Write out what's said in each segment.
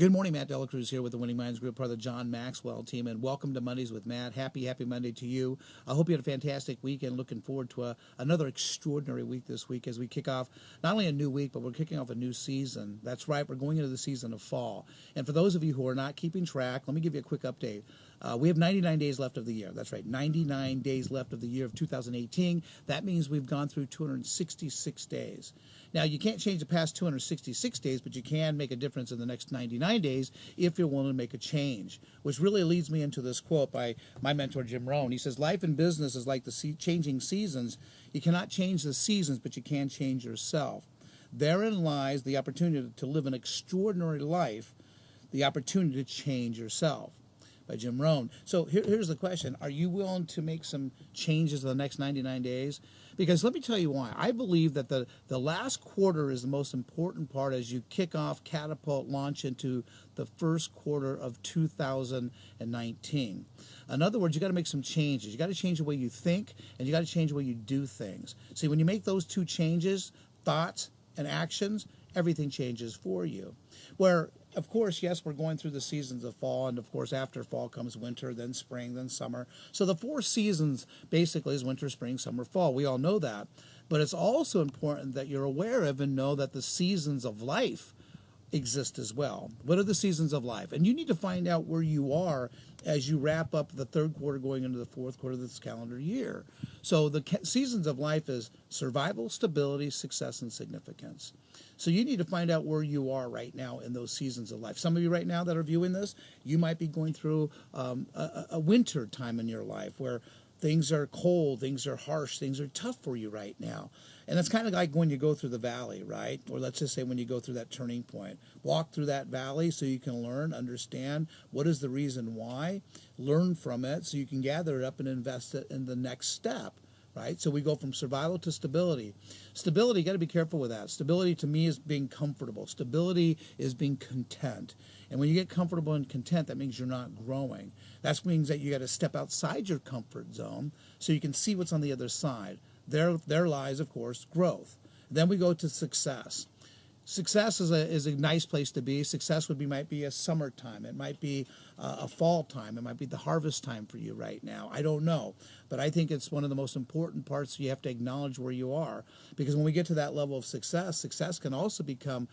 Good morning, Matt Delacruz here with the Winning Minds Group, part of the John Maxwell team, and welcome to Mondays with Matt. Happy Monday to you. I hope you had a fantastic weekend. Looking forward to another extraordinary week this week as we kick off not only a new week, but we're kicking off a new season. That's right, we're going into the season of fall. And for those of you who are not keeping track, let me give you a quick update. We have 99 days left of the year. That's right, 99 days left of the year of 2018. That means we've gone through 266 days. Now, you can't change the past 266 days, but you can make a difference in the next 99 days if you're willing to make a change, which really leads me into this quote by my mentor, Jim Rohn. He says, life in business is like the changing seasons. You cannot change the seasons, but you can change yourself. Therein lies the opportunity to live an extraordinary life, the opportunity to change yourself. By Jim Rohn. So here's the question. Are you willing to make some changes in the next 99 days? Because let me tell you why. I believe that the last quarter is the most important part as you kick off, catapult, launch into the first quarter of 2019. In other words, you got to make some changes. You got to change the way you think, and you got to change the way you do things. See, when you make those two changes, thoughts and actions, everything changes for you. Where, of course, yes, we're going through the seasons of fall, and of course, after fall comes winter, then spring, then summer. So the four seasons basically is winter, spring, summer, fall. We all know that. But it's also important that you're aware of and know that the seasons of life exist as well. What are the seasons of life? And you need to find out where you are as you wrap up the third quarter going into the fourth quarter of this calendar year. So the seasons of life is survival, stability, success, and significance. So you need to find out where you are right now in those seasons of life. Some of you right now that are viewing this, you might be going through a winter time in your life where things are cold, things are harsh, things are tough for you right now. And it's kind of like when you go through the valley, right? Or let's just say when you go through that turning point. Walk through that valley so you can learn, understand what is the reason why, learn from it so you can gather it up and invest it in the next step. Right? So we go from survival to stability. Stability, you got to be careful with that. Stability to me is being comfortable. Stability is being content. And when you get comfortable and content, that means you're not growing. That means that you got to step outside your comfort zone so you can see what's on the other side. There lies, of course, growth. Then we go to success. Success is a nice place to be. Success might be a summertime. It might be a fall time. It might be the harvest time for you right now. I don't know. But I think it's one of the most important parts. You have to acknowledge where you are. Because when we get to that level of success, success can also become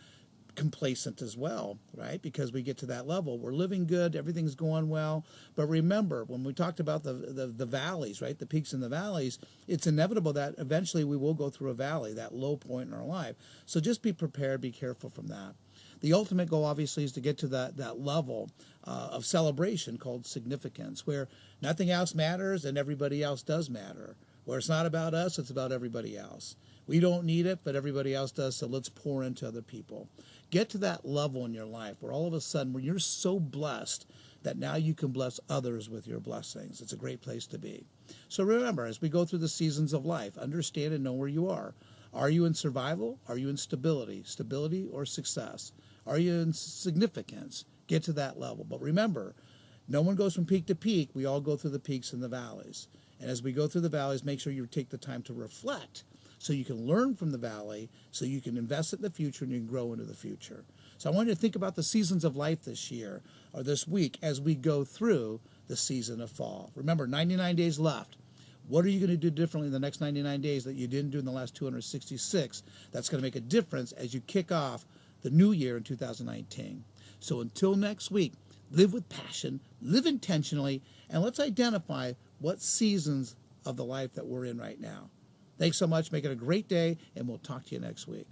complacent as well, right? Because we get to that level. We're living good. Everything's going well. But remember, when we talked about the valleys, right? The peaks and the valleys, it's inevitable that eventually we will go through a valley, that low point in our life. So just be prepared. Be careful from that. The ultimate goal, obviously, is to get to that level of celebration called significance, where nothing else matters and everybody else does matter. Where it's not about us, it's about everybody else. We don't need it, but everybody else does, so let's pour into other people. Get to that level in your life where all of a sudden, when you're so blessed that now you can bless others with your blessings. It's a great place to be. So remember, as we go through the seasons of life, understand and know where you are. Are you in survival? Are you in stability? Stability or success? Are you in significance? Get to that level. But remember, no one goes from peak to peak. We all go through the peaks and the valleys. And as we go through the valleys, make sure you take the time to reflect so you can learn from the valley, so you can invest in the future and you can grow into the future. So I want you to think about the seasons of life this year or this week as we go through the season of fall. Remember, 99 days left. What are you going to do differently in the next 99 days that you didn't do in the last 266? That's going to make a difference as you kick off the new year in 2019. So until next week, live with passion, live intentionally, and let's identify what seasons of the life that we're in right now. Thanks so much. Make it a great day, and we'll talk to you next week.